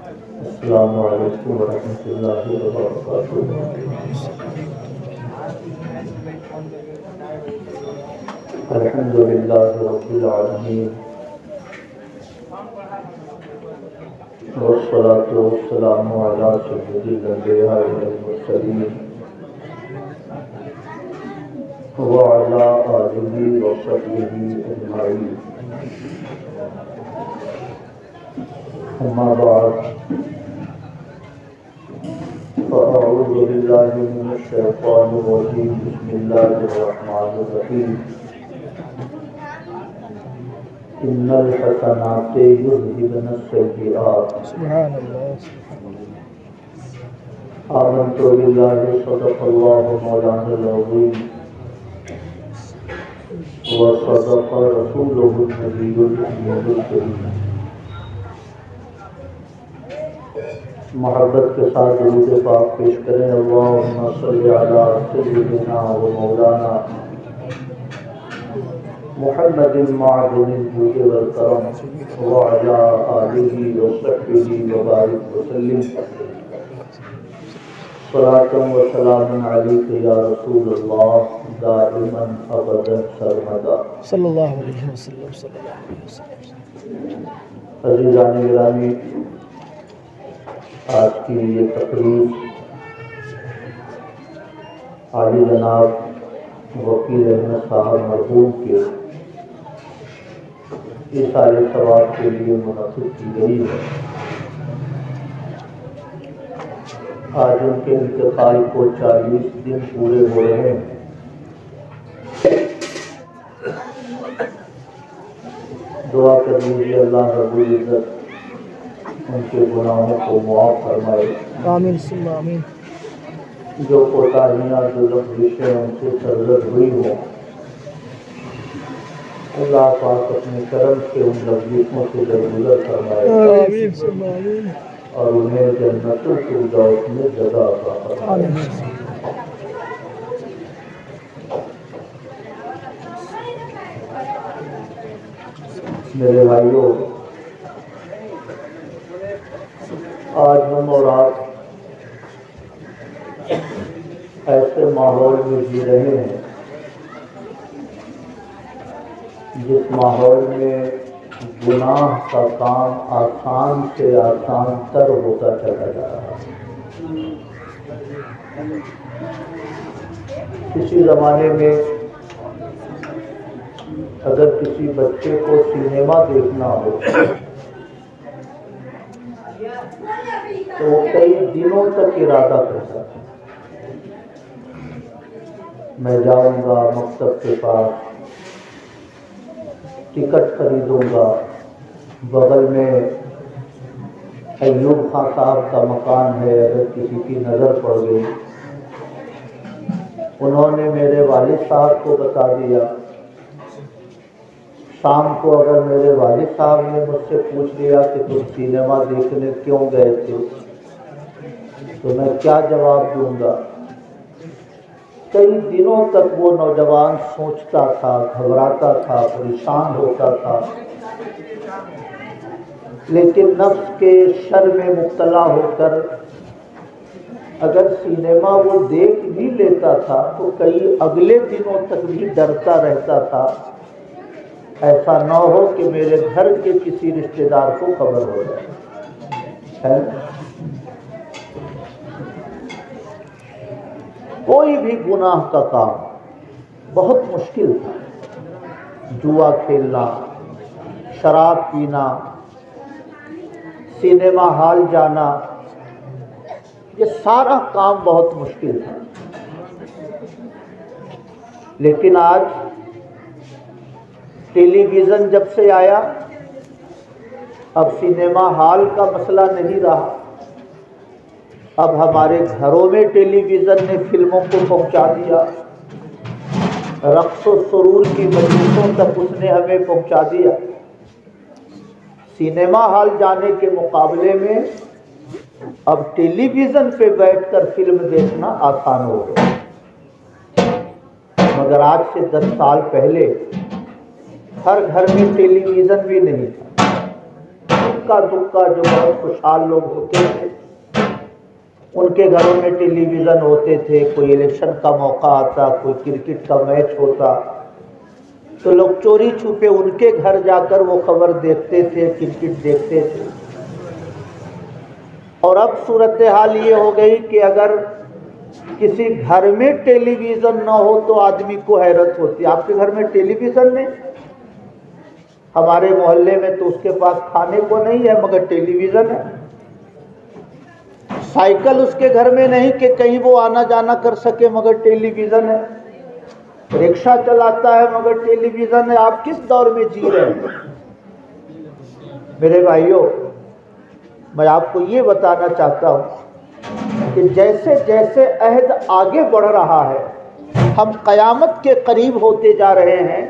السلام علیکم ورحمۃ اللہ وبرکاتہ۔ الحمد للہ رب العالمین والصلاة والسلام علی سید الانبیاء والمرسلین وعلی آلہ وصحبہ اجمعین، اما بعد فأعوذ باللہ من الشیطان الرجیم، بسم اللہ الرحمن الرحیم۔ ان الحسنات یذہبن السیئات، سبحان اللہ۔ آمنت باللہ صدق اللہ مولانا العظیم وصدق رسولہ النبی الامین الکریم۔ محبت کے ساتھ درود پاک پیش کریں۔ اللہم صلی علی سیدنا و مولانا محمد معدن الجود والکرم وعلی آلہ وصحبہ وبارک وسلم۔ صلاۃ و سلام علیک یا رسول اللہ دائما ابدا سرمدا۔ صلی اللہ علیہ وسلم۔ عزیزان گرامی، آج کی یہ تقریب عالی جناب وکیل احمد صاحب مرحوم کے سارے ثواب کے لیے منعقد کی گئی ہے۔ آج ان کے انتقال کو 40 دن پورے ہو رہے ہیں۔ دعا کر لیجیے اللہ رب العزت ان کے گناہوں کو معاف فرمائے، آمین ثم آمین۔ جو کوتاہیاں جو لفظیں ان سے سرزد ہوئی ہوں، اللہ پاک اپنے کرم سے ان لفظوں سے درگزر فرمائے آمین ثم آمین۔ اور انہیں جنت الفردوس میں جگہ عطا فرمائے۔ آمین۔ میرے بھائیوں، آج ہم اور آپ ایسے ماحول میں جی رہے ہیں جس ماحول میں گناہ کا کام آسان سے آسان تر ہوتا چلا جا رہا ہے۔ کسی زمانے میں اگر کسی بچے کو سینما دیکھنا ہو تو وہ کئی دنوں تک ارادہ کرتا ہے، میں جاؤں گا مکتب کے پاس، ٹکٹ خریدوں گا، بغل میں ایوب خان صاحب کا مکان ہے، اگر کسی کی نظر پڑ گئی، انہوں نے میرے والد صاحب کو بتا دیا، شام کو اگر میرے والد صاحب نے مجھ سے پوچھ لیا کہ تم سینما دیکھنے کیوں گئے تھے تو میں کیا جواب دوں گا؟ کئی دنوں تک وہ نوجوان سوچتا تھا، گھبراتا تھا، پریشان ہوتا تھا، لیکن نفس کے شر میں مبتلا ہو کر اگر سینما وہ دیکھ بھی لیتا تھا تو کئی اگلے دنوں تک بھی ڈرتا رہتا تھا ایسا نہ ہو کہ میرے گھر کے کسی رشتہ دار کو خبر ہو جائے۔ کوئی بھی گناہ کا کام بہت مشکل تھا، جوا کھیلنا، شراب پینا، سینما ہال جانا، یہ سارا کام بہت مشکل تھا۔ لیکن آج ٹیلی ویژن جب سے آیا، اب سینما ہال کا مسئلہ نہیں رہا، اب ہمارے گھروں میں ٹیلی ویژن نے فلموں کو پہنچا دیا، رقص و سرور کی مجلسوں تک اس نے ہمیں پہنچا دیا۔ سینما ہال جانے کے مقابلے میں اب ٹیلی ویژن پہ بیٹھ کر فلم دیکھنا آسان ہو گیا، مگر آج سے 10 سال پہلے ہر گھر میں ٹیلی ویژن بھی نہیں تھا۔ اکا دکا جو بہت خوشحال لوگ ہوتے تھے ان کے گھروں میں ٹیلی ویژن ہوتے تھے، کوئی الیکشن کا موقع آتا، کوئی کرکٹ کا میچ ہوتا تو لوگ چوری چھپے ان کے گھر جا کر وہ خبر دیکھتے تھے، کرکٹ دیکھتے تھے۔ اور اب صورتحال یہ ہو گئی کہ اگر کسی گھر میں ٹیلی ویژن نہ ہو تو آدمی کو حیرت ہوتی ہے۔ آپ کے گھر میں ٹیلی ویژن نہیں؟ ہمارے محلے میں تو اس کے پاس کھانے کو نہیں ہے مگر ٹیلی ویژن ہے۔ سائیکل اس کے گھر میں نہیں کہ کہیں وہ آنا جانا کر سکے مگر ٹیلی ویژن ہے۔ رکشہ چلاتا ہے مگر ٹیلی ویژن ہے۔ آپ کس دور میں جی رہے ہیں؟ میرے بھائیوں، میں آپ کو یہ بتانا چاہتا ہوں کہ جیسے جیسے عہد آگے بڑھ رہا ہے، ہم قیامت کے قریب ہوتے جا رہے ہیں،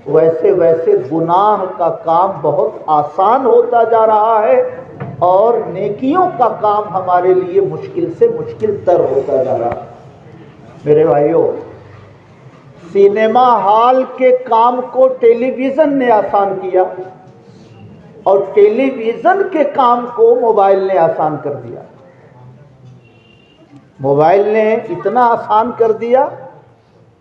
ویسے ویسے گناہ کا کام بہت آسان ہوتا جا رہا ہے اور نیکیوں کا کام ہمارے لیے مشکل سے مشکل تر ہوتا جا رہا ہے۔ میرے بھائیوں، سینما ہال کے کام کو ٹیلی ویژن نے آسان کیا اور ٹیلی ویژن کے کام کو موبائل نے آسان کر دیا۔ موبائل نے اتنا آسان کر دیا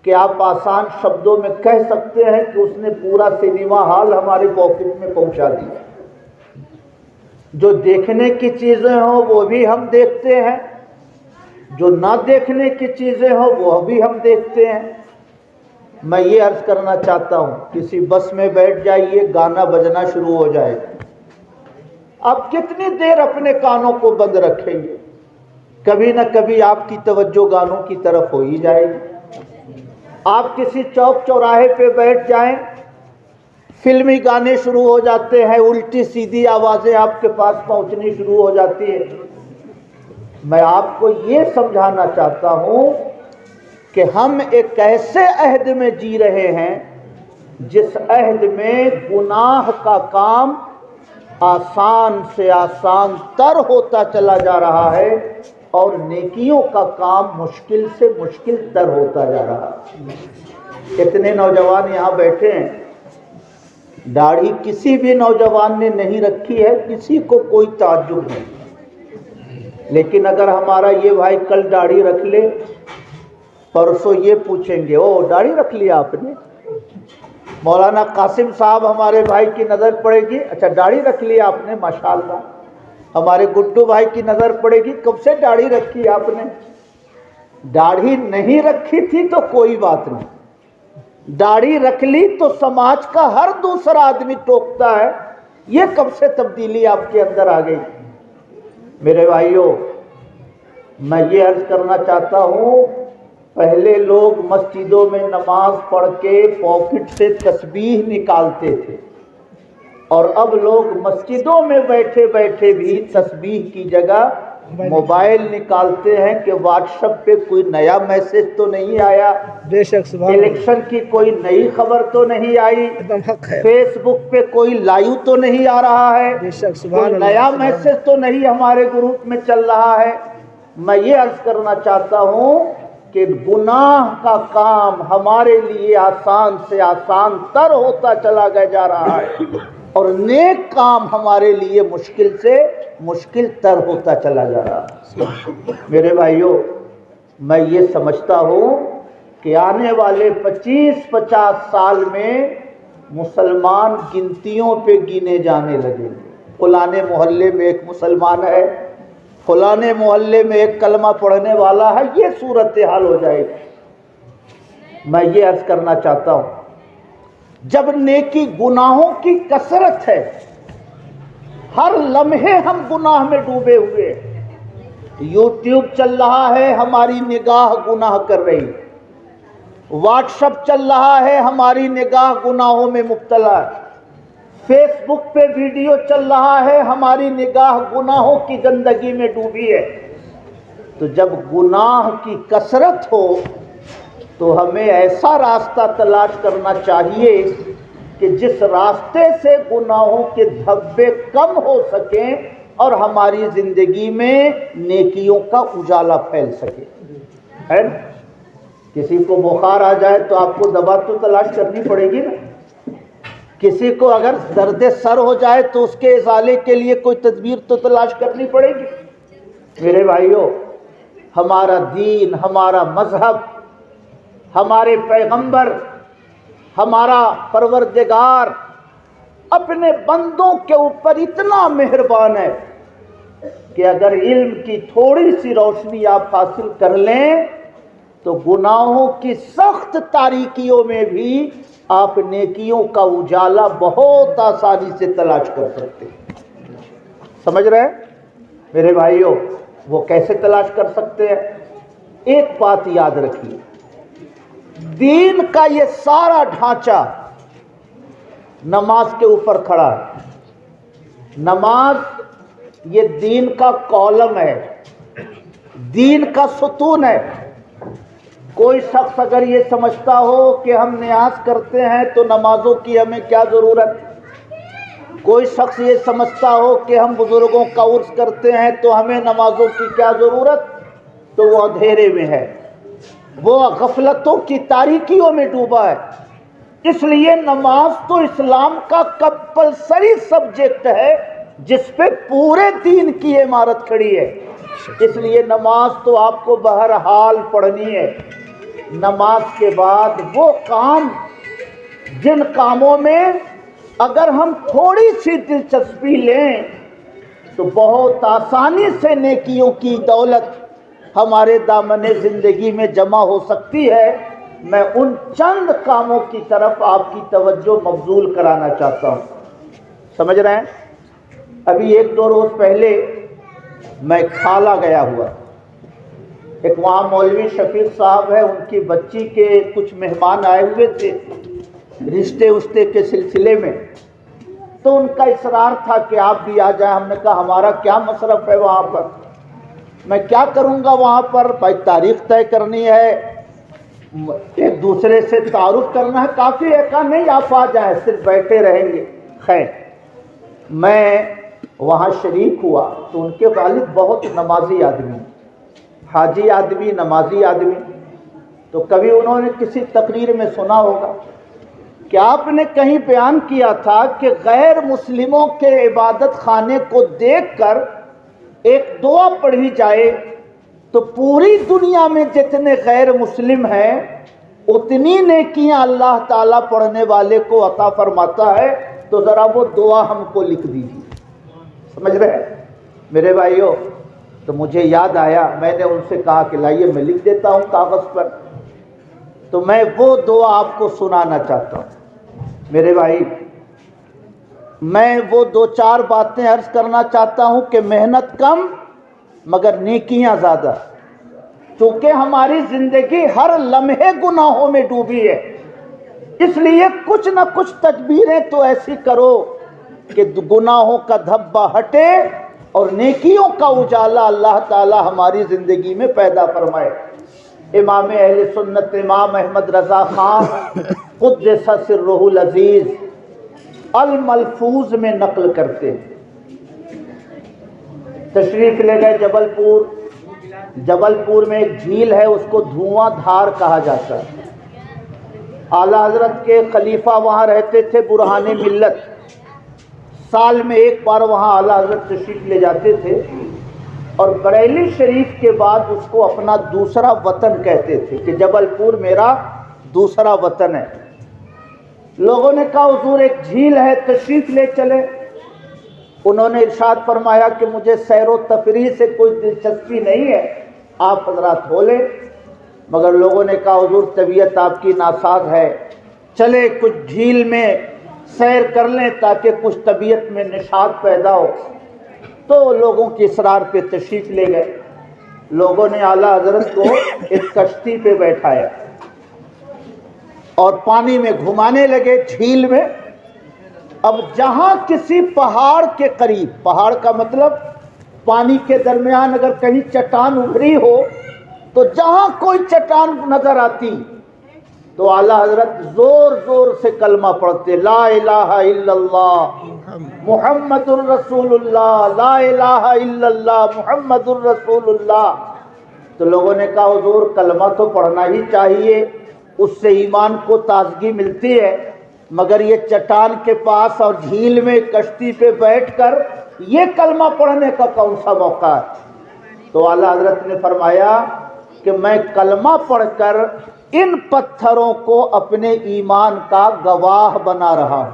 کہ آپ آسان شبدوں میں کہہ سکتے ہیں کہ اس نے پورا سینما ہال ہمارے پاکٹ میں پہنچا دیا۔ جو دیکھنے کی چیزیں ہوں وہ بھی ہم دیکھتے ہیں، جو نہ دیکھنے کی چیزیں ہوں وہ بھی ہم دیکھتے ہیں۔ میں یہ عرض کرنا چاہتا ہوں، کسی بس میں بیٹھ جائیے، گانا بجنا شروع ہو جائے، آپ کتنی دیر اپنے کانوں کو بند رکھیں گے؟ کبھی نہ کبھی آپ کی توجہ گانوں کی طرف ہو ہی جائے گی۔ آپ کسی چوک چوراہے پہ بیٹھ جائیں، فلمی گانے شروع ہو جاتے ہیں، الٹی سیدھی آوازیں آپ کے پاس پہنچنی شروع ہو جاتی ہیں۔ میں آپ کو یہ سمجھانا چاہتا ہوں کہ ہم ایک ایسے عہد میں جی رہے ہیں جس عہد میں گناہ کا کام آسان سے آسان تر ہوتا چلا جا رہا ہے اور نیکیوں کا کام مشکل سے مشکل تر ہوتا جا رہا ہے۔ اتنے نوجوان یہاں بیٹھے ہیں، داڑھی کسی بھی نوجوان نے نہیں رکھی ہے، کسی کو کوئی تعجب نہیں، لیکن اگر ہمارا یہ بھائی کل داڑھی رکھ لے، پرسوں یہ پوچھیں گے، او داڑھی رکھ لیا آپ نے؟ مولانا قاسم صاحب ہمارے بھائی کی نظر پڑے گی، اچھا داڑھی رکھ لیا آپ نے، ماشاءاللہ۔ ہمارے گڈو بھائی کی نظر پڑے گی، کب سے داڑھی رکھی آپ نے؟ داڑھی نہیں رکھی تھی تو کوئی بات نہیں، داڑھی رکھ لی تو سماج کا ہر دوسرا آدمی ٹوکتا ہے، یہ کب سے تبدیلی آپ کے اندر آ گئی؟ میرے بھائیوں، میں یہ عرض کرنا چاہتا ہوں، پہلے لوگ مسجدوں میں نماز پڑھ کے پاکٹ سے تسبیح نکالتے تھے، اور اب لوگ مسجدوں میں بیٹھے بیٹھے بھی تسبیح کی جگہ موبائل نکالتے ہیں کہ واٹس ایپ پہ کوئی نیا میسج تو نہیں آیا، بے شک، سبحان اللہ، الیکشن کی کوئی نئی خبر تو نہیں آئی، ایک دم حق ہے، فیس بک پہ کوئی لائیو تو نہیں آ رہا ہے، بے شک، سبحان کوئی اللہ، نیا سبحان میسج تو نہیں ہمارے گروپ میں چل رہا ہے۔ میں یہ عرض کرنا چاہتا ہوں کہ گناہ کا کام ہمارے لیے آسان سے آسان تر ہوتا چلا گیا جا رہا ہے اور نیک کام ہمارے لیے مشکل سے مشکل تر ہوتا چلا جا رہا ہے۔ میرے بھائیوں، میں یہ سمجھتا ہوں کہ آنے والے 25-50 سال میں مسلمان گنتیوں پہ گنے جانے لگیں گے۔ فلانے محلے میں ایک مسلمان ہے، فلانے محلے میں ایک کلمہ پڑھنے والا ہے، یہ صورتحال ہو جائے گی۔ میں یہ عرض کرنا چاہتا ہوں، جب نیکی گناہوں کی کثرت ہے، ہر لمحے ہم گناہ میں ڈوبے ہوئے، یوٹیوب چل رہا ہے، ہماری نگاہ گناہ کر رہی، واٹس ایپ چل رہا ہے، ہماری نگاہ گناہوں میں مبتلا ہے، فیس بک پہ ویڈیو چل رہا ہے، ہماری نگاہ گناہوں کی گندگی میں ڈوبی ہے۔ تو جب گناہ کی کثرت ہو تو ہمیں ایسا راستہ تلاش کرنا چاہیے کہ جس راستے سے گناہوں کے دھبے کم ہو سکیں اور ہماری زندگی میں نیکیوں کا اجالا پھیل سکے، ہے نا؟ کسی کو بخار آ جائے تو آپ کو دوا تو تلاش کرنی پڑے گی نا، کسی کو اگر درد سر ہو جائے تو اس کے ازالے کے لیے کوئی تدبیر تو تلاش کرنی پڑے گی۔ میرے بھائیوں، ہمارا دین، ہمارا مذہب، ہمارے پیغمبر، ہمارا پروردگار اپنے بندوں کے اوپر اتنا مہربان ہے کہ اگر علم کی تھوڑی سی روشنی آپ حاصل کر لیں تو گناہوں کی سخت تاریکیوں میں بھی آپ نیکیوں کا اجالا بہت آسانی سے تلاش کر سکتے ہیں۔ سمجھ رہے ہیں میرے بھائیوں؟ وہ کیسے تلاش کر سکتے ہیں؟ ایک بات یاد رکھیے، دین کا یہ سارا ڈھانچہ نماز کے اوپر کھڑا ہے۔ نماز یہ دین کا کالم ہے، دین کا ستون ہے۔ کوئی شخص اگر یہ سمجھتا ہو کہ ہم نیاز کرتے ہیں تو نمازوں کی ہمیں کیا ضرورت، کوئی شخص یہ سمجھتا ہو کہ ہم بزرگوں کا عرس کرتے ہیں تو ہمیں نمازوں کی کیا ضرورت، تو وہ اندھیرے میں ہے، وہ غفلتوں کی تاریکیوں میں ڈوبا ہے۔ اس لیے نماز تو اسلام کا کمپلسری سبجیکٹ ہے جس پہ پورے دین کی عمارت کھڑی ہے۔ اس لیے نماز تو آپ کو بہرحال پڑھنی ہے۔ نماز کے بعد وہ کام جن کاموں میں اگر ہم تھوڑی سی دلچسپی لیں تو بہت آسانی سے نیکیوں کی دولت ہمارے دامن زندگی میں جمع ہو سکتی ہے، میں ان چند کاموں کی طرف آپ کی توجہ مبذول کرانا چاہتا ہوں۔ سمجھ رہے ہیں؟ ابھی 1-2 روز پہلے میں کھالا گیا ہوا، ایک وہاں مولوی شفیق صاحب ہے، ان کی بچی کے کچھ مہمان آئے ہوئے تھے رشتے کے سلسلے میں، تو ان کا اصرار تھا کہ آپ بھی آ جائیں۔ ہم نے کہا ہمارا کیا مصرف ہے وہاں پر، میں کیا کروں گا وہاں پر، بھائی تاریخ طے کرنی ہے، ایک دوسرے سے تعارف کرنا ہے، کافی ہے۔ کہا نہیں آپ آ جائیں، صرف بیٹھے رہیں گے۔ خیر میں وہاں شریک ہوا تو ان کے والد بہت نمازی آدمی، حاجی آدمی، نمازی آدمی، تو کبھی انہوں نے کسی تقریر میں سنا ہوگا کہ آپ نے کہیں بیان کیا تھا کہ غیر مسلموں کے عبادت خانے کو دیکھ کر ایک دعا پڑھی جائے تو پوری دنیا میں جتنے غیر مسلم ہیں اتنی نیکیاں اللہ تعالیٰ پڑھنے والے کو عطا فرماتا ہے، تو ذرا وہ دعا ہم کو لکھ دیجیے۔ سمجھ رہے ہیں میرے بھائیوں؟ تو مجھے یاد آیا، میں نے ان سے کہا کہ لائیے میں لکھ دیتا ہوں کاغذ پر، تو میں وہ دعا آپ کو سنانا چاہتا ہوں۔ میرے بھائی، میں وہ 2-4 باتیں عرض کرنا چاہتا ہوں کہ محنت کم مگر نیکیاں زیادہ، چونکہ ہماری زندگی ہر لمحے گناہوں میں ڈوبی ہے، اس لیے کچھ نہ کچھ تدبیریں تو ایسی کرو کہ گناہوں کا دھبا ہٹے اور نیکیوں کا اجالا اللہ تعالی ہماری زندگی میں پیدا فرمائے۔ امام اہل سنت امام احمد رضا خان قدس سرہ العزیز الملفوظ میں نقل کرتے ہیں، تشریف لے گئے جبل پور میں ایک جھیل ہے، اس کو دھواں دھار کہا جاتا ہے۔ اعلیٰ حضرت کے خلیفہ وہاں رہتے تھے برہان ملت، سال میں ایک بار وہاں اعلیٰ حضرت تشریف لے جاتے تھے، اور بریلی شریف کے بعد اس کو اپنا دوسرا وطن کہتے تھے کہ جبل پور میرا دوسرا وطن ہے۔ لوگوں نے کہا حضور ایک جھیل ہے تشریف لے چلے، انہوں نے ارشاد فرمایا کہ مجھے سیر و تفریح سے کوئی دلچسپی نہیں ہے، آپ حضرات ہو لیں، مگر لوگوں نے کہا حضور طبیعت آپ کی ناساز ہے، چلے کچھ جھیل میں سیر کر لیں تاکہ کچھ طبیعت میں نشاط پیدا ہو۔ تو لوگوں کی اصرار پہ تشریف لے گئے، لوگوں نے اعلیٰ حضرت کو ایک کشتی پہ بیٹھایا اور پانی میں گھمانے لگے جھیل میں۔ اب جہاں کسی پہاڑ کے قریب، پہاڑ کا مطلب پانی کے درمیان اگر کہیں چٹان ابھری ہو تو جہاں کوئی چٹان نظر آتی تو اعلیٰ حضرت زور زور سے کلمہ پڑھتے، لا الہ الا اللہ محمد الرسول اللہ، لا الہ الا اللہ محمد الرسول اللہ۔ تو لوگوں نے کہا حضور کلمہ تو پڑھنا ہی چاہیے، اس سے ایمان کو تازگی ملتی ہے، مگر یہ چٹان کے پاس اور جھیل میں کشتی پہ بیٹھ کر یہ کلمہ پڑھنے کا کون سا موقع ہے؟ تو اعلیٰ حضرت نے فرمایا کہ میں کلمہ پڑھ کر ان پتھروں کو اپنے ایمان کا گواہ بنا رہا ہوں۔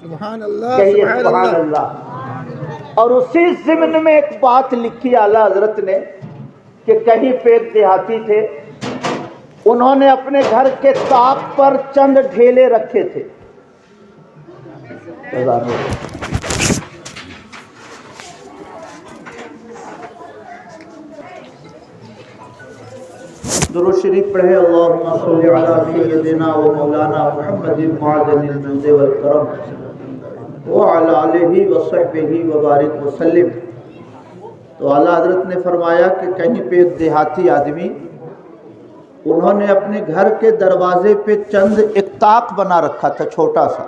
سبحان اللہ، کہیے سبحان اللہ۔ اور اسی ضمن میں ایک بات لکھی اعلیٰ حضرت نے کہ کہیں پہ ایک دیہاتی تھے، انہوں نے اپنے گھر کے طاق پر چند ڈھیلے رکھے تھے۔ درود شریف پڑھے، اللہم صلی علی سیدنا و مولانا محمد معدن الجود والکرم وعلی آلہ وصحبہ وبارک وسلم۔ تو اعلیٰ حضرت نے فرمایا کہ کہیں پہ ایک دیہاتی آدمی، انہوں نے اپنے گھر کے دروازے پہ چند ایک طاق بنا رکھا تھا چھوٹا سا،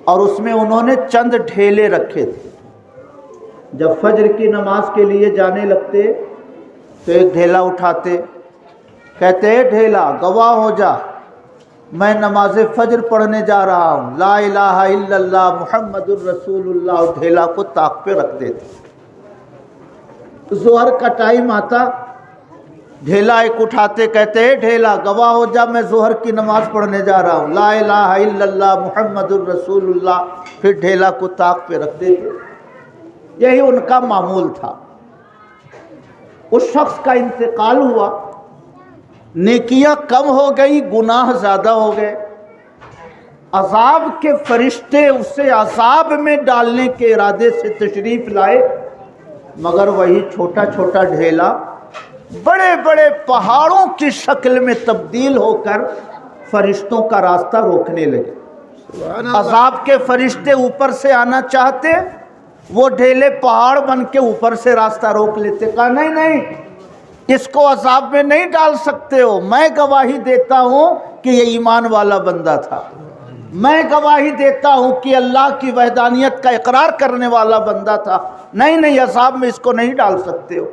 اور اس میں انہوں نے چند ڈھیلے رکھے تھے۔ جب فجر کی نماز کے لیے جانے لگتے تو ایک ڈھیلا اٹھاتے، کہتے ہیں ڈھیلا گواہ ہو جا، میں نماز فجر پڑھنے جا رہا ہوں، لا الہ الا اللہ محمد الرسول اللہ، اور ڈھیلا کو طاق پہ رکھ دیتے۔ ظہر کا ٹائم آتا، ڈھیلا ایک اٹھاتے، کہتے ہیں ڈھیلا گواہ ہو جا، میں ظہر کی نماز پڑھنے جا رہا ہوں، لا الہ الا اللہ محمد الرسول اللہ، پھر ڈھیلا کو طاق پہ رکھ دیتے۔ یہی ان کا معمول تھا۔ اس شخص کا انتقال ہوا، نیکیاں کم ہو گئی، گناہ زیادہ ہو گئے، عذاب کے فرشتے اسے عذاب میں ڈالنے کے ارادے سے تشریف لائے، مگر وہی چھوٹا چھوٹا ڈھیلا بڑے بڑے پہاڑوں کی شکل میں تبدیل ہو کر فرشتوں کا راستہ روکنے لگے۔ عذاب کے فرشتے اوپر سے آنا چاہتے، وہ ڈھیلے پہاڑ بن کے اوپر سے راستہ روک لیتے۔ کہا نہیں نہیں، اس کو عذاب میں نہیں ڈال سکتے ہو، میں گواہی دیتا ہوں کہ یہ ایمان والا بندہ تھا، میں گواہی دیتا ہوں کہ اللہ کی وحدانیت کا اقرار کرنے والا بندہ تھا، نہیں نہیں، عذاب میں اس کو نہیں ڈال سکتے ہو۔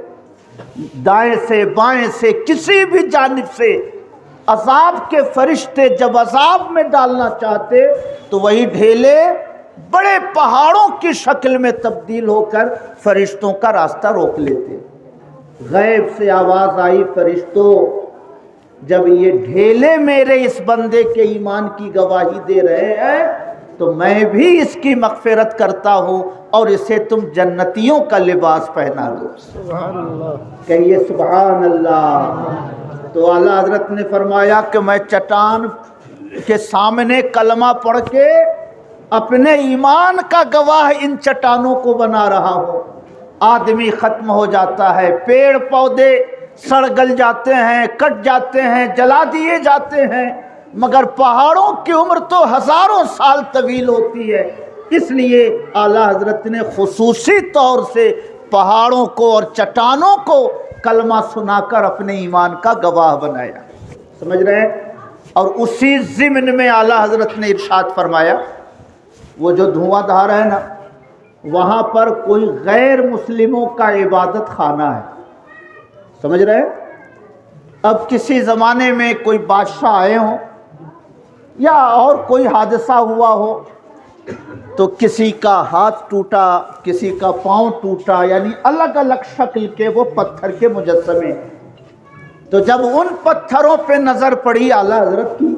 دائیں سے بائیں سے کسی بھی جانب سے عذاب کے فرشتے جب عذاب میں ڈالنا چاہتے تو وہی ڈھیلے بڑے پہاڑوں کی شکل میں تبدیل ہو کر فرشتوں کا راستہ روک لیتے۔ غیب سے آواز آئی، فرشتوں جب یہ ڈھیلے میرے اس بندے کے ایمان کی گواہی دے رہے ہیں تو میں بھی اس کی مغفرت کرتا ہوں اور اسے تم جنتیوں کا لباس پہنا دو۔ سبحان اللہ، کہیے سبحان اللہ۔ تو اعلیٰ حضرت نے فرمایا کہ میں چٹان کے سامنے کلمہ پڑھ کے اپنے ایمان کا گواہ ان چٹانوں کو بنا رہا ہوں۔ آدمی ختم ہو جاتا ہے، پیڑ پودے سڑ گل جاتے ہیں، کٹ جاتے ہیں، جلا دیے جاتے ہیں، مگر پہاڑوں کی عمر تو ہزاروں سال طویل ہوتی ہے۔ اس لیے اعلیٰ حضرت نے خصوصی طور سے پہاڑوں کو اور چٹانوں کو کلمہ سنا کر اپنے ایمان کا گواہ بنایا۔ سمجھ رہے ہیں؟ اور اسی ضمن میں اعلیٰ حضرت نے ارشاد فرمایا، وہ جو دھواں دھار ہے نا، وہاں پر کوئی غیر مسلموں کا عبادت خانہ ہے۔ سمجھ رہے ہیں؟ اب کسی زمانے میں کوئی بادشاہ آئے ہوں یا اور کوئی حادثہ ہوا ہو تو کسی کا ہاتھ ٹوٹا، کسی کا پاؤں ٹوٹا، یعنی الگ الگ شکل کے وہ پتھر کے مجسمے۔ تو جب ان پتھروں پہ نظر پڑی اعلیٰ حضرت کی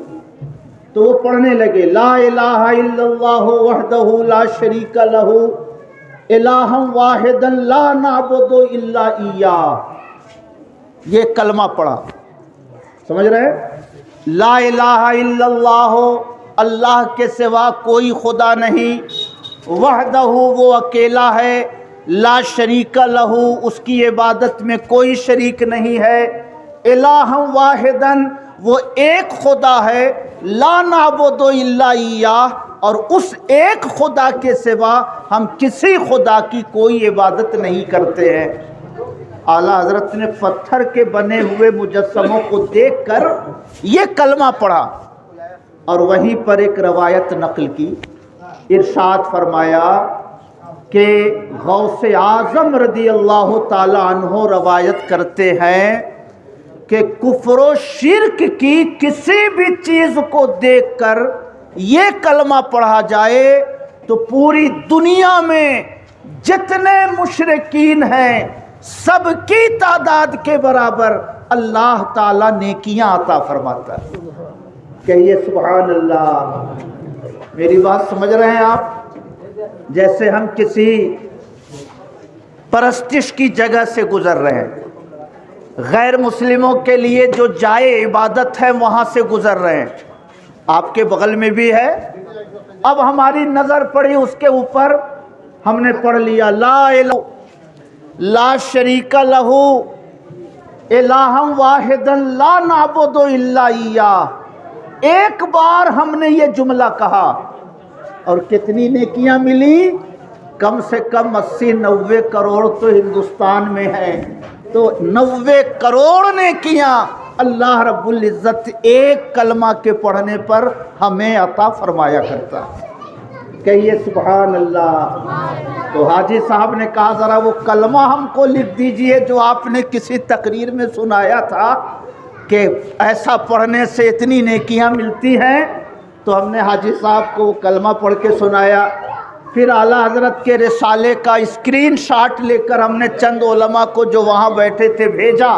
تو وہ پڑھنے لگے، لا الہ الا اللہ وحدہ لا شریک لہ الہا واحدا لا نعبد الا ایاہ۔ یہ کلمہ پڑھا، سمجھ رہے؟ لا الہ الا اللہ، اللہ کے سوا کوئی خدا نہیں، وحدہ وہ اکیلا ہے، لا شریک لہ اس کی عبادت میں کوئی شریک نہیں ہے، الہ واحدا وہ ایک خدا ہے، لا نعبد الا ایاہ اور اس ایک خدا کے سوا ہم کسی خدا کی کوئی عبادت نہیں کرتے ہیں۔ اعلیٰ حضرت نے پتھر کے بنے ہوئے مجسموں کو دیکھ کر یہ کلمہ پڑھا اور وہیں پر ایک روایت نقل کی، ارشاد فرمایا کہ غوث اعظم رضی اللہ تعالی عنہ روایت کرتے ہیں کہ کفر و شرک کی کسی بھی چیز کو دیکھ کر یہ کلمہ پڑھا جائے تو پوری دنیا میں جتنے مشرکین ہیں سب کی تعداد کے برابر اللہ تعالیٰ نیکیاں عطا فرماتا ہے۔ کہیے سبحان اللہ۔ میری بات سمجھ رہے ہیں آپ؟ جیسے ہم کسی پرستش کی جگہ سے گزر رہے ہیں، غیر مسلموں کے لیے جو جائے عبادت ہے وہاں سے گزر رہے ہیں، آپ کے بغل میں بھی ہے، اب ہماری نظر پڑی اس کے اوپر، ہم نے پڑھ لیا لا الہ لا شریک لہ الہ واحد لا نعبد الا ایہ۔ ایک بار ہم نے یہ جملہ کہا اور کتنی نیکیاں ملی؟ کم سے کم 80-90 کروڑ تو ہندوستان میں ہیں، تو 90 کروڑ نیکیاں اللہ رب العزت ایک کلمہ کے پڑھنے پر ہمیں عطا فرمایا کرتا۔ کہیے سبحان اللہ۔ تو حاجی صاحب نے کہا ذرا وہ کلمہ ہم کو لکھ دیجئے جو آپ نے کسی تقریر میں سنایا تھا کہ ایسا پڑھنے سے اتنی نیکیاں ملتی ہیں۔ تو ہم نے حاجی صاحب کو وہ کلمہ پڑھ کے سنایا، پھر اعلیٰ حضرت کے رسالے کا اسکرین شاٹ لے کر ہم نے چند علماء کو جو وہاں بیٹھے تھے بھیجا،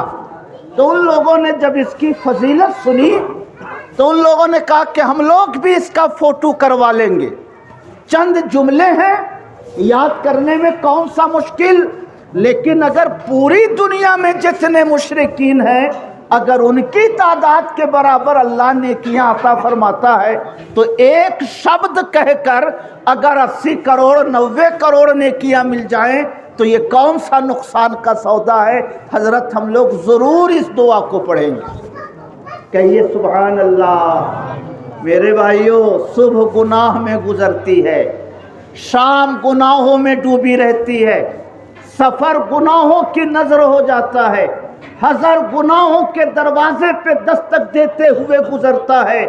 تو ان لوگوں نے جب اس کی فضیلت سنی تو ان لوگوں نے کہا کہ ہم لوگ بھی اس کا فوٹو کروا لیں گے۔ چند جملے ہیں، یاد کرنے میں کون سا مشکل، لیکن اگر پوری دنیا میں جتنے مشرکین ہیں اگر ان کی تعداد کے برابر اللہ نیکیاں عطا فرماتا ہے تو ایک شبد کہہ کر اگر 80 کروڑ 90 کروڑ نیکیاں مل جائیں تو یہ کون سا نقصان کا سودا ہے۔ حضرت ہم لوگ ضرور اس دعا کو پڑھیں گے۔ کہیے سبحان اللہ۔ میرے بھائیوں، صبح گناہ میں گزرتی ہے، شام گناہوں میں ڈوبی رہتی ہے، سفر گناہوں کی نظر ہو جاتا ہے، ہزار گناہوں کے دروازے پہ دستک دیتے ہوئے گزرتا ہے۔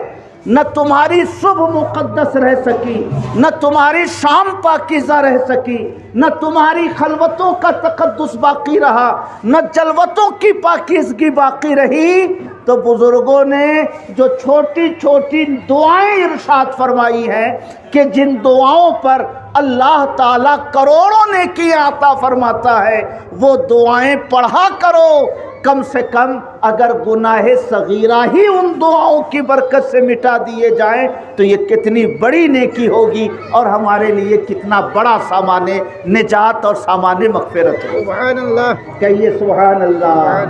نہ تمہاری صبح مقدس رہ سکی، نہ تمہاری شام پاکیزہ رہ سکی، نہ تمہاری خلوتوں کا تقدس باقی رہا، نہ جلوتوں کی پاکیزگی باقی رہی۔ تو بزرگوں نے جو چھوٹی چھوٹی دعائیں ارشاد فرمائی ہیں کہ جن دعاؤں پر اللہ تعالیٰ کروڑوں نیکیاں عطا فرماتا ہے وہ دعائیں پڑھا کرو۔ کم سے کم اگر گناہ صغیرہ ہی ان دعاؤں کی برکت سے مٹا دیے جائیں تو یہ کتنی بڑی نیکی ہوگی اور ہمارے لیے کتنا بڑا سامان نجات اور سامان مغفرت ہوگا۔ سبحان اللہ۔ کہیے سبحان اللہ۔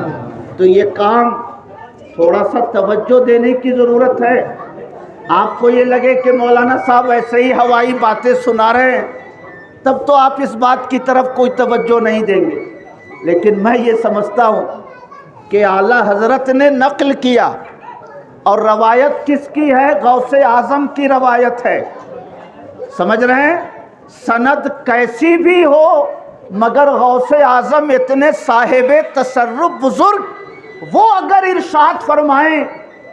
تو یہ کام تھوڑا سا توجہ دینے کی ضرورت ہے۔ آپ کو یہ لگے کہ مولانا صاحب ایسے ہی ہوائی باتیں سنا رہے ہیں تب تو آپ اس بات کی طرف کوئی توجہ نہیں دیں گے، لیکن میں یہ سمجھتا ہوں کہ اعلیٰ حضرت نے نقل کیا اور روایت کس کی ہے؟ غوث اعظم کی روایت ہے۔ سمجھ رہے ہیں؟ سند کیسی بھی ہو مگر غوث اعظم اتنے صاحب تصرف بزرگ، وہ اگر ارشاد فرمائیں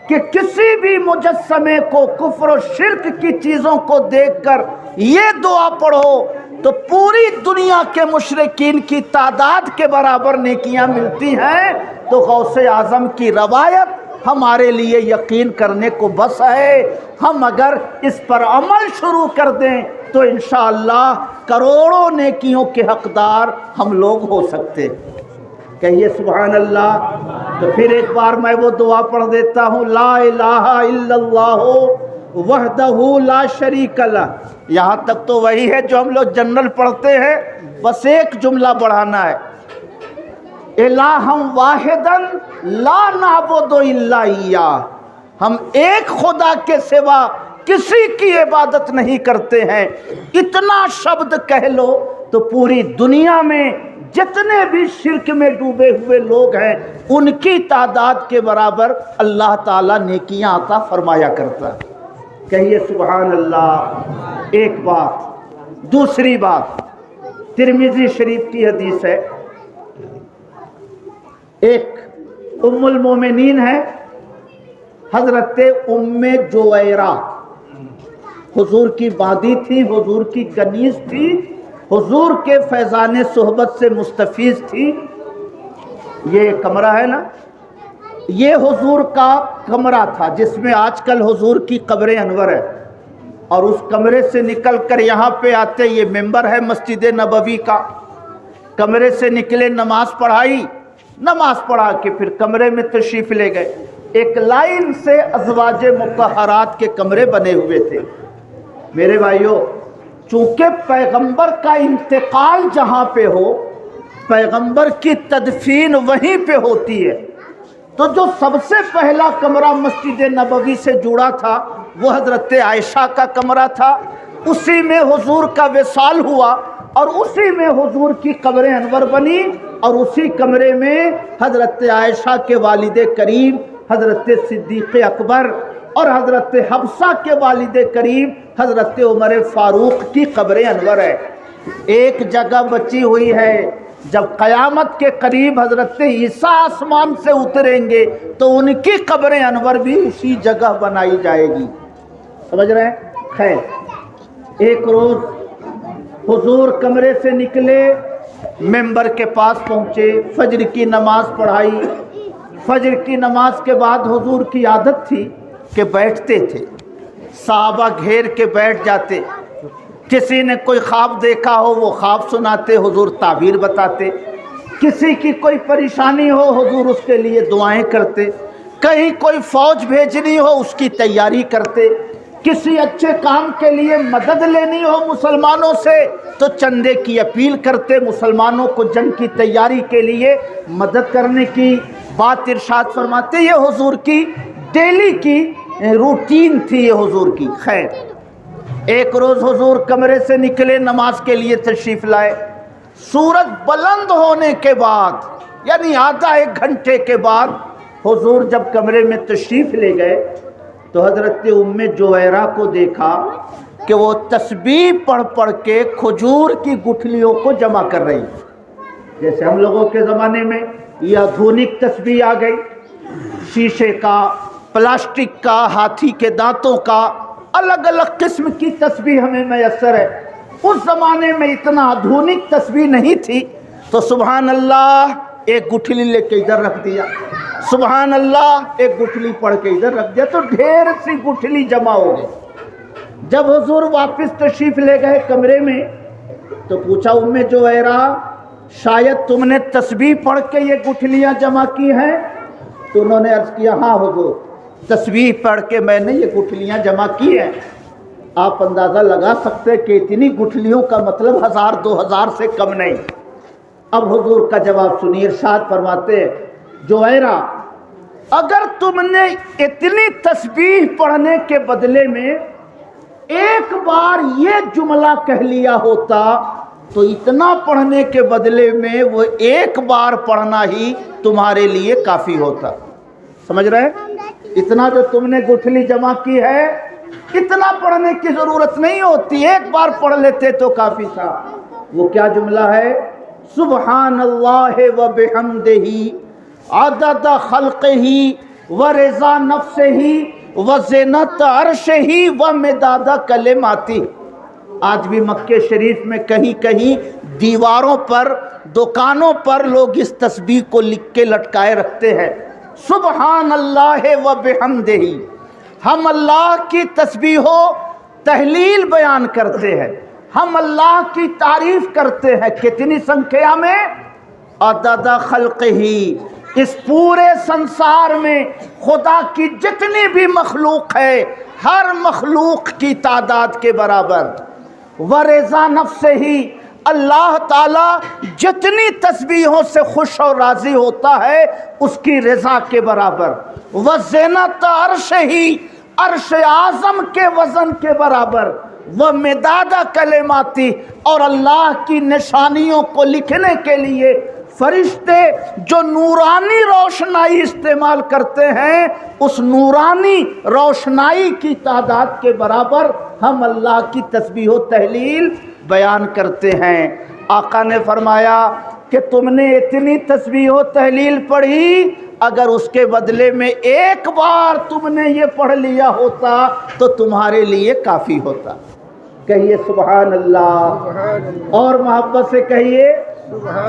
کہ کسی بھی مجسمے کو کفر و شرک کی چیزوں کو دیکھ کر یہ دعا پڑھو تو پوری دنیا کے مشرکین کی تعداد کے برابر نیکیاں ملتی ہیں، تو غوث اعظم کی روایت ہمارے لیے یقین کرنے کو بس ہے۔ ہم اگر اس پر عمل شروع کر دیں تو انشاءاللہ کروڑوں نیکیوں کے حقدار ہم لوگ ہو سکتے۔ کہیے سبحان اللہ۔ تو پھر ایک بار میں وہ دعا پڑھ دیتا ہوں، لا الہ الا اللہ وحدہ لا شریک لہ۔ یہاں تک تو وہی ہے جو ہم لوگ جنرل پڑھتے ہیں، بس ایک جملہ بڑھانا ہے، الہ واحدا لا نعبد الا ایہ۔ ہم ایک خدا کے سوا کسی کی عبادت نہیں کرتے ہیں۔ اتنا شبد کہہ لو تو پوری دنیا میں جتنے بھی شرک میں ڈوبے ہوئے لوگ ہیں ان کی تعداد کے برابر اللہ تعالیٰ نیکیاں عطا فرمایا کرتا ہے۔ کہیے سبحان اللہ۔ ایک بات۔ دوسری بات، ترمذی شریف کی حدیث ہے، ایک ام المومنین ہے حضرت ام جویرہ، حضور کی بادی تھی، حضور کی کنیز تھی، حضور کے فیضان صحبت سے مستفیض تھی۔ یہ کمرہ ہے نا، یہ حضور کا کمرہ تھا جس میں آج کل حضور کی قبر انور ہے۔ اور اس کمرے سے نکل کر یہاں پہ آتے، یہ ممبر ہے مسجد نبوی کا، کمرے سے نکلے، نماز پڑھائی، نماز پڑھا کے پھر کمرے میں تشریف لے گئے۔ ایک لائن سے ازواج مطہرات کے کمرے بنے ہوئے تھے۔ میرے بھائیوں، چونکہ پیغمبر کا انتقال جہاں پہ ہو، پیغمبر کی تدفین وہیں پہ ہوتی ہے، تو جو سب سے پہلا کمرہ مسجد نبوی سے جڑا تھا وہ حضرت عائشہ کا کمرہ تھا۔ اسی میں حضور کا وصال ہوا اور اسی میں حضور کی قبر انور بنی، اور اسی کمرے میں حضرت عائشہ کے والد کریم حضرت صدیق اکبر اور حضرت حفصہ کے والد کریم حضرت عمر فاروق کی قبر انور ہے۔ ایک جگہ بچی ہوئی ہے، جب قیامت کے قریب حضرت عیسیٰ آسمان سے اتریں گے تو ان کی قبر انور بھی اسی جگہ بنائی جائے گی۔ سمجھ رہے ہیں؟ خیر، ایک روز حضور کمرے سے نکلے، ممبر کے پاس پہنچے، فجر کی نماز پڑھائی۔ فجر کی نماز کے بعد حضور کی عادت تھی کہ بیٹھتے تھے، صحابہ گھیر کے بیٹھ جاتے، کسی نے کوئی خواب دیکھا ہو وہ خواب سناتے، حضور تعبیر بتاتے، کسی کی کوئی پریشانی ہو حضور اس کے لیے دعائیں کرتے، کہیں کوئی فوج بھیجنی ہو اس کی تیاری کرتے، کسی اچھے کام کے لیے مدد لینی ہو مسلمانوں سے تو چندے کی اپیل کرتے، مسلمانوں کو جنگ کی تیاری کے لیے مدد کرنے کی بات ارشاد فرماتے۔ یہ حضور کی ڈیلی کی روٹین تھی، یہ حضور کی۔ خیر، ایک روز حضور کمرے سے نکلے، نماز کے لیے تشریف لائے۔ سورج بلند ہونے کے بعد یعنی آدھا ایک گھنٹے کے بعد حضور جب کمرے میں تشریف لے گئے تو حضرت ام جویرہ کو دیکھا کہ وہ تسبیح پڑھ پڑھ کے کھجور کی گٹھلیوں کو جمع کر رہی، جیسے ہم لوگوں کے زمانے میں یہ آدھونک تسبیح آ گئی، شیشے کا، پلاسٹک کا، ہاتھی کے دانتوں کا، الگ الگ قسم کی تسبیح ہمیں میسر ہے۔ اس زمانے میں اتنا آدھونک تسبیح نہیں تھی، تو سبحان اللہ ایک گٹھلی لے کے ادھر رکھ دیا، سبحان اللہ ایک گٹھلی پڑھ کے ادھر رکھ دیا، تو ڈھیر سی گٹھلی جمع ہو گئی۔ جب حضور واپس تشریف لے گئے کمرے میں تو پوچھا ام جویرہ شاید تم نے تسبیح پڑھ کے یہ گٹھلیاں جمع کی ہیں؟ تو انہوں نے عرض کیا ہاں حضور، تسبیح پڑھ کے میں نے یہ گٹھلیاں جمع کی ہیں۔ آپ اندازہ لگا سکتے کہ اتنی گٹھلیوں کا مطلب 1000-2000 سے کم نہیں۔ اب حضور کا جواب سنیے، ارشاد فرماتے جویرہ اگر تم نے اتنی تسبیح پڑھنے کے بدلے میں ایک بار یہ جملہ کہہ لیا ہوتا تو اتنا پڑھنے کے بدلے میں وہ ایک بار پڑھنا ہی تمہارے لیے کافی ہوتا۔ سمجھ رہے ہیں؟ اتنا جو تم نے گٹھلی جمع کی ہے اتنا پڑھنے کی ضرورت نہیں ہوتی، ایک بار پڑھ لیتے تو کافی تھا۔ وہ کیا جملہ ہے؟ سبحان اللہ و بحمدہ عدد خلقہ و رضا نفسہ و زینت عرشہ و مداد کلماتہ۔ آج بھی مکہ شریف میں کہیں کہیں دیواروں پر، دکانوں پر لوگ اس تسبیح کو لکھ کے لٹکائے رکھتے ہیں، سبحان اللہ و بحمدہ۔ ہم اللہ کی تسبیح و تہلیل بیان کرتے ہیں، ہم اللہ کی تعریف کرتے ہیں، کتنی سنکھیا میں؟ عدد خلقہ، اس پورے سنسار میں خدا کی جتنی بھی مخلوق ہے ہر مخلوق کی تعداد کے برابر، ورضا نفسہ ہی، اللہ تعالی جتنی تسبیحوں سے خوش اور راضی ہوتا ہے اس کی رضا کے برابر، وزینت عرش ہی، عرش اعظم کے وزن کے برابر، ومداد کلماتی، اور اللہ کی نشانیوں کو لکھنے کے لیے فرشتے جو نورانی روشنائی استعمال کرتے ہیں اس نورانی روشنائی کی تعداد کے برابر ہم اللہ کی تسبیح و تہلیل بیان کرتے ہیں۔ آقا نے فرمایا کہ تم نے اتنی تسبیح و تہلیل پڑھی، اگر اس کے بدلے میں ایک بار تم نے یہ پڑھ لیا ہوتا تو تمہارے لیے کافی ہوتا۔ کہیے سبحان اللہ، اور محبت سے کہیے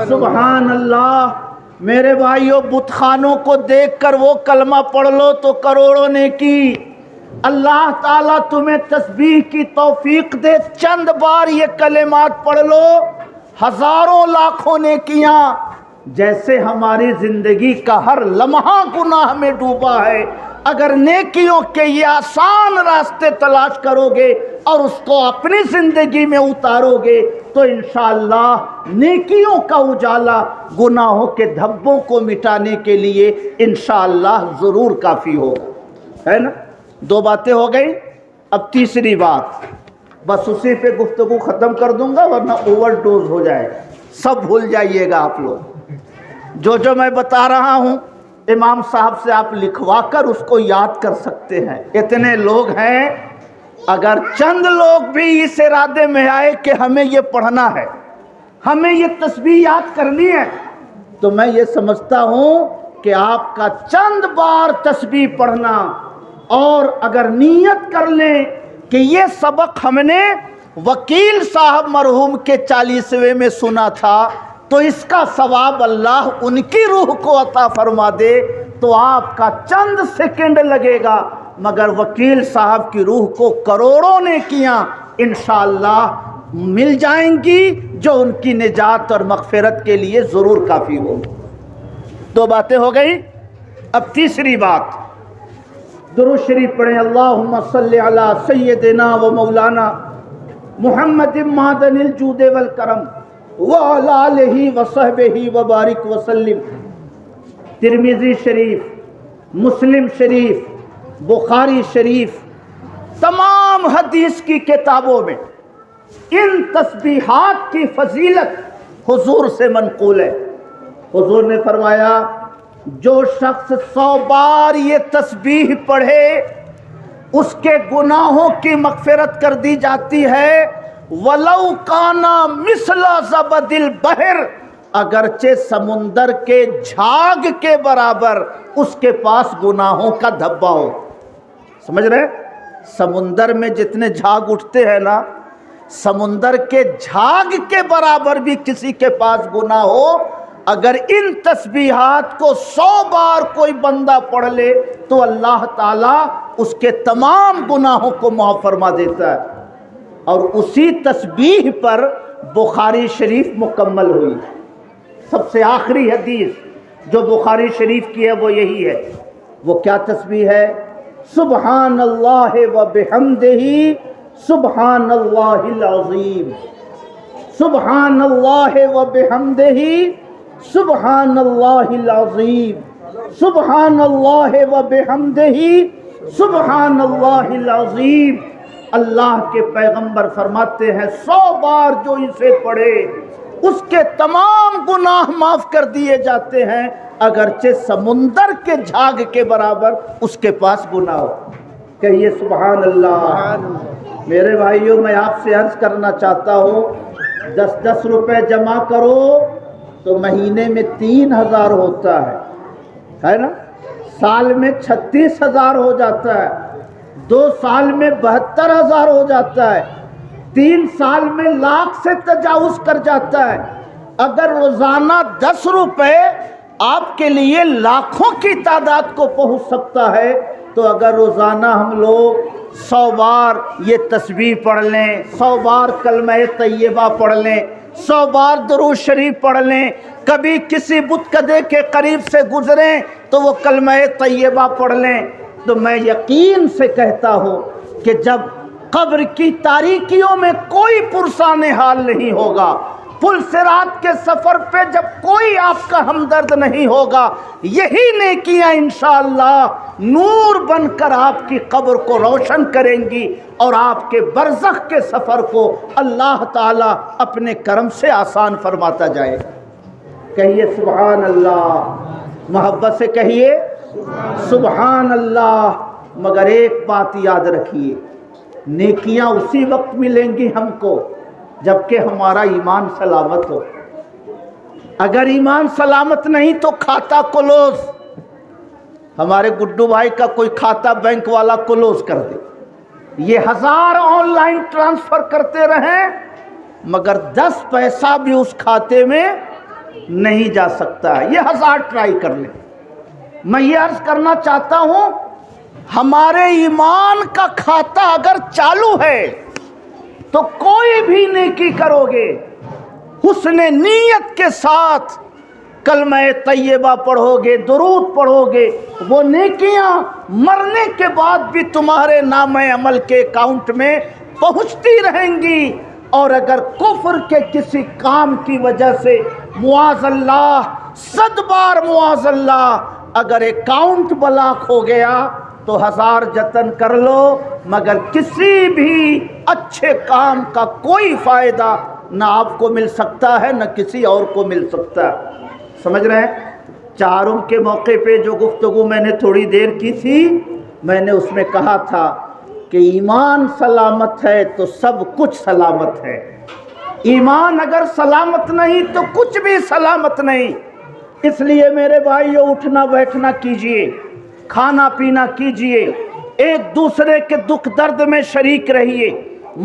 سبحان اللہ۔ میرے بھائیوں، بت خانوں کو دیکھ کر وہ کلمہ پڑھ لو تو کروڑوں نیکی، اللہ تعالیٰ تمہیں تسبیح کی توفیق دے. چند بار یہ کلمات پڑھ لو، ہزاروں لاکھوں نیکیاں. جیسے ہماری زندگی کا ہر لمحہ گناہ میں ڈوبا ہے، اگر نیکیوں کے یہ آسان راستے تلاش کرو گے اور اس کو اپنی زندگی میں اتارو گے تو انشاءاللہ نیکیوں کا اجالا گناہوں کے دھبوں کو مٹانے کے لیے انشاءاللہ ضرور کافی ہوگا. ہے نا؟ 2 باتیں ہو گئی. اب تیسری بات، بس اسی پہ گفتگو ختم کر دوں گا ورنہ اوور ڈوز ہو جائے گا. سب بھول جائیے گا آپ لوگ. جو میں بتا رہا ہوں امام صاحب سے آپ لکھوا کر اس کو یاد کر سکتے ہیں. اتنے لوگ ہیں، اگر چند لوگ بھی اس ارادے میں آئے کہ ہمیں یہ پڑھنا ہے، ہمیں یہ تسبیح یاد کرنی ہے، تو میں یہ سمجھتا ہوں کہ آپ کا چند بار تسبیح پڑھنا اور اگر نیت کر لیں کہ یہ سبق ہم نے وکیل صاحب مرحوم کے 40ویں میں سنا تھا تو اس کا ثواب اللہ ان کی روح کو عطا فرما دے، تو آپ کا چند سیکنڈ لگے گا مگر وکیل صاحب کی روح کو کروڑوں نیکیاں انشاءاللہ مل جائیں گی جو ان کی نجات اور مغفرت کے لیے ضرور کافی ہو. 2 باتیں ہو گئی. اب تیسری بات، درود شریف پڑھیں. اللہم صلی علی سیدنا و مولانا محمد معدن الجود والکرم وعلی آلہ وصحبہ وبارک وسلم. ترمذی شریف، مسلم شریف، بخاری شریف، تمام حدیث کی کتابوں میں ان تسبیحات کی فضیلت حضور سے منقول ہے. حضور نے فرمایا جو شخص 100 بار یہ تسبیح پڑھے اس کے گناہوں کی مغفرت کر دی جاتی ہے. وَلَوْ كَانَ مِثْلَ زَبَدِ الْبَحْرِ، اگرچہ سمندر کے جھاگ کے برابر اس کے پاس گناہوں کا دھبا ہو. سمجھ رہے؟ سمندر میں جتنے جھاگ اٹھتے ہیں نا، سمندر کے جھاگ کے برابر بھی کسی کے پاس گناہ ہو، اگر ان تسبیحات کو 100 بار کوئی بندہ پڑھ لے تو اللہ تعالیٰ اس کے تمام گناہوں کو معاف فرما دیتا ہے. اور اسی تسبیح پر بخاری شریف مکمل ہوئی. سب سے آخری حدیث جو بخاری شریف کی ہے وہ یہی ہے. وہ کیا تسبیح ہے؟ سبحان اللہ و بحمدہ سبحان اللہ العظیم. سبحان اللہ و بحمدہ سبحان اللہ العظیم. سبحان اللہ و بحمدہ سبحان اللہ العظیم. اللہ کے پیغمبر فرماتے ہیں 100 بار جو اسے پڑھے اس کے تمام گناہ معاف کر دیے جاتے ہیں، اگرچہ سمندر کے جھاگ کے برابر اس کے پاس گناہ ہو. کہیے سبحان اللہ. میرے بھائیوں، میں آپ سے عرض کرنا چاہتا ہوں 10 روپے جمع کرو تو مہینے میں 3000 ہوتا ہے نا؟ سال میں 36,000 ہو جاتا ہے. 2 سال میں 72,000 ہو جاتا ہے. 3 سال میں لاکھ سے تجاوز کر جاتا ہے. اگر روزانہ 10 روپے آپ کے لیے لاکھوں کی تعداد کو پہنچ سکتا ہے تو اگر روزانہ ہم لوگ 100 بار یہ تسبیح پڑھ لیں، 100 بار کلمہ طیبہ پڑھ لیں، 100 بار درود شریف پڑھ لیں، کبھی کسی بت کدے کے قریب سے گزریں تو وہ کلمہ طیبہ پڑھ لیں، تو میں یقین سے کہتا ہوں کہ جب قبر کی تاریکیوں میں کوئی پرسان حال نہیں ہوگا، پل صراط کے سفر پہ جب کوئی آپ کا ہمدرد نہیں ہوگا، یہی نیکیاں انشاءاللہ نور بن کر آپ کی قبر کو روشن کریں گی اور آپ کے برزخ کے سفر کو اللہ تعالیٰ اپنے کرم سے آسان فرماتا جائے. کہیے سبحان اللہ. محبت سے کہیے سبحان اللہ. مگر ایک بات یاد رکھیے، نیکیاں اسی وقت ملیں گی ہم کو جبکہ ہمارا ایمان سلامت ہو. اگر ایمان سلامت نہیں تو کھاتا کلوز. ہمارے گڈو بھائی کا کوئی کھاتا بینک والا کلوز کر دے، یہ 1000 آن لائن ٹرانسفر کرتے رہیں مگر 10 پیسہ بھی اس کھاتے میں نہیں جا سکتا ہے. یہ 1000 ٹرائی کر لیں. میں یہ عرض کرنا چاہتا ہوں ہمارے ایمان کا کھاتا اگر چالو ہے تو کوئی بھی نیکی کرو گے حسن نیت کے ساتھ، کلمہ طیبہ پڑھو گے، درود پڑھو گے، وہ نیکیاں مرنے کے بعد بھی تمہارے نام عمل کے اکاؤنٹ میں پہنچتی رہیں گی۔ اور اگر کفر کے کسی کام کی وجہ سے معاذ اللہ، 100 بار معاذ اللہ، اگر اکاؤنٹ بلاک ہو گیا تو 1000 جتن کر لو، مگر کسی بھی اچھے کام کا کوئی فائدہ نہ آپ کو مل سکتا ہے نہ کسی اور کو مل سکتا ہے۔ سمجھ رہے ہیں؟ چہارم کے موقع پہ جو گفتگو میں نے تھوڑی دیر کی تھی، میں نے اس میں کہا تھا کہ ایمان سلامت ہے تو سب کچھ سلامت ہے، ایمان اگر سلامت نہیں تو کچھ بھی سلامت نہیں۔ اس لیے میرے بھائیو، اٹھنا بیٹھنا کیجئے، کھانا پینا کیجئے، ایک دوسرے کے دکھ درد میں شریک رہیے،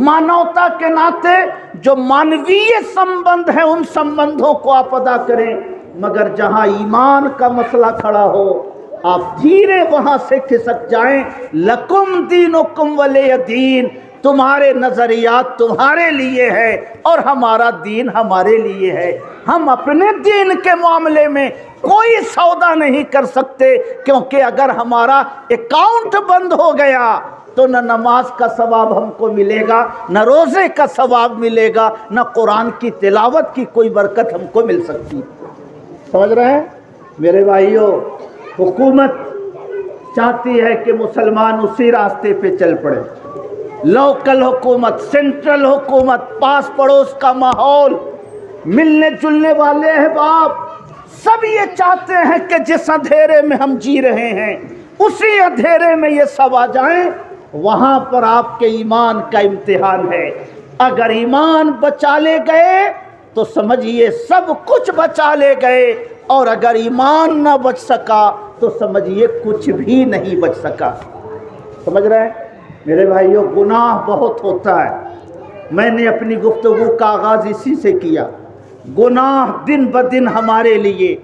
مانوتا کے ناطے جو مانویہ سمبند ہیں ان سمبندوں کو آپ ادا کریں، مگر جہاں ایمان کا مسئلہ کھڑا ہو آپ دھیرے وہاں سے کھسک جائیں۔ لکم دینکم ولی دین، تمہارے نظریات تمہارے لیے ہے اور ہمارا دین ہمارے لیے ہے۔ ہم اپنے دین کے معاملے میں کوئی سودا نہیں کر سکتے، کیونکہ اگر ہمارا اکاؤنٹ بند ہو گیا تو نہ نماز کا ثواب ہم کو ملے گا، نہ روزے کا ثواب ملے گا، نہ قرآن کی تلاوت کی کوئی برکت ہم کو مل سکتی۔ سمجھ رہے ہیں میرے بھائیوں؟ حکومت چاہتی ہے کہ مسلمان اسی راستے پہ چل پڑے، لوکل حکومت، سینٹرل حکومت، پاس پڑوس کا ماحول، ملنے جلنے والے احباب، سب یہ چاہتے ہیں کہ جس اندھیرے میں ہم جی رہے ہیں اسی اندھیرے میں یہ سب آ جائیں۔ وہاں پر آپ کے ایمان کا امتحان ہے۔ اگر ایمان بچا لے گئے تو سمجھیے سب کچھ بچا لے گئے، اور اگر ایمان نہ بچ سکا تو سمجھیے کچھ بھی نہیں بچ سکا۔ سمجھ رہے ہیں میرے بھائیوں؟ گناہ بہت ہوتا ہے، میں نے اپنی گفتگو کا آغاز اسی سے کیا۔ گناہ دن بدن ہمارے لیے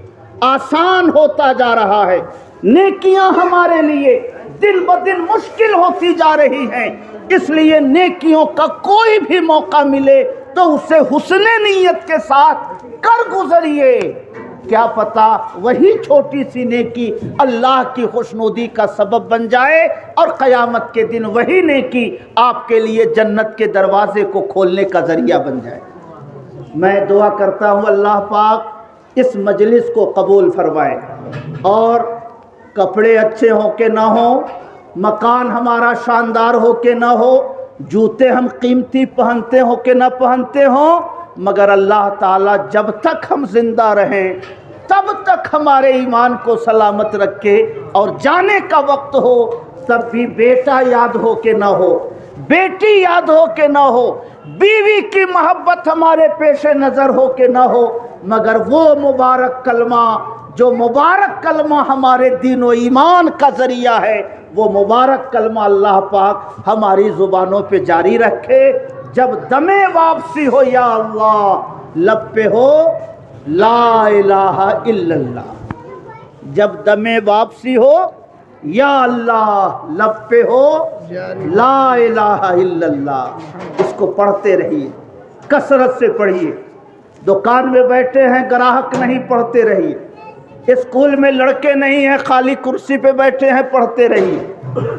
آسان ہوتا جا رہا ہے، نیکیاں ہمارے لیے دن بدن مشکل ہوتی جا رہی ہیں، اس لیے نیکیوں کا کوئی بھی موقع ملے تو اسے حسن نیت کے ساتھ کر گزریے۔ کیا پتا وہی چھوٹی سی نیکی اللہ کی خوشنودی کا سبب بن جائے اور قیامت کے دن وہی نیکی آپ کے لیے جنت کے دروازے کو کھولنے کا ذریعہ بن جائے۔ میں دعا کرتا ہوں اللہ پاک اس مجلس کو قبول فرمائے، اور کپڑے اچھے ہو کہ نہ ہو، مکان ہمارا شاندار ہو کہ نہ ہو، جوتے ہم قیمتی پہنتے ہو کہ نہ پہنتے ہوں، مگر اللہ تعالیٰ جب تک ہم زندہ رہیں تب تک ہمارے ایمان کو سلامت رکھے، اور جانے کا وقت ہو تب بھی بیٹا یاد ہو کہ نہ ہو، بیٹی یاد ہو کہ نہ ہو، بیوی کی محبت ہمارے پیش نظر ہو کہ نہ ہو، مگر وہ مبارک کلمہ جو مبارک کلمہ ہمارے دین و ایمان کا ذریعہ ہے، وہ مبارک کلمہ اللہ پاک ہماری زبانوں پہ جاری رکھے۔ جب دم واپسی ہو یا اللہ، لب پہ ہو لا الہ الا اللہ، جب دم واپسی ہو یا اللہ، لب پہ ہو لا الہ الا اللہ۔ اس کو پڑھتے رہیے، کثرت سے پڑھیے۔ دکان میں بیٹھے ہیں گراہک نہیں، پڑھتے رہیے۔ اسکول میں لڑکے نہیں ہیں خالی کرسی پہ بیٹھے ہیں، پڑھتے رہیے۔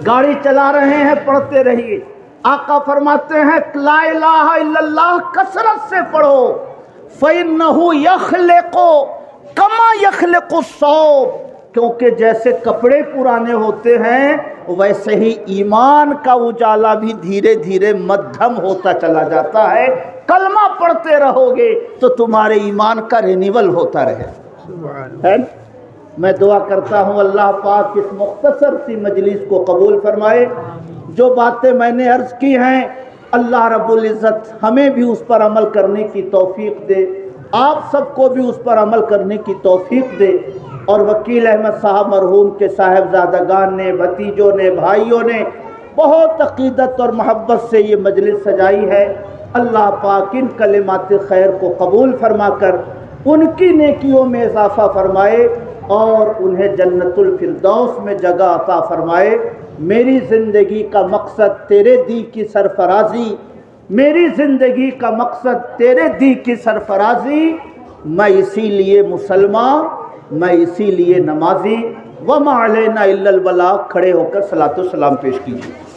گاڑی چلا رہے ہیں، پڑھتے رہیے۔ آقا فرماتے ہیں لا الہ الا اللہ کثرت سے پڑھو، فَإِنَّهُ يَخْلِقُ كَمَا يَخْلِقُ الثَّوْبَ، کیونکہ جیسے کپڑے پرانے ہوتے ہیں ویسے ہی ایمان کا اجالا بھی دھیرے دھیرے مدھم ہوتا چلا جاتا ہے۔ کلمہ پڑھتے رہو گے تو تمہارے ایمان کا رینیول ہوتا رہے۔ میں دعا کرتا ہوں اللہ پاک اس مختصر سی مجلس کو قبول فرمائے۔ جو باتیں میں نے عرض کی ہیں اللہ رب العزت ہمیں بھی اس پر عمل کرنے کی توفیق دے، آپ سب کو بھی اس پر عمل کرنے کی توفیق دے، اور وکیل احمد صاحب مرحوم کے صاحبزادگان نے، بھتیجوں نے، بھائیوں نے بہت عقیدت اور محبت سے یہ مجلس سجائی ہے۔ اللہ پاک ان کلمات خیر کو قبول فرما کر ان کی نیکیوں میں اضافہ فرمائے اور انہیں جنت الفردوس میں جگہ عطا فرمائے۔ میری زندگی کا مقصد تیرے دی کی سرفرازی، میری زندگی کا مقصد تیرے دی کی سرفرازی، میں اسی لیے مسلمان، میں اسی لیے نمازی، وما علینا الا البلاغ۔ کھڑے ہو کر صلاۃ و سلام پیش کیجیے۔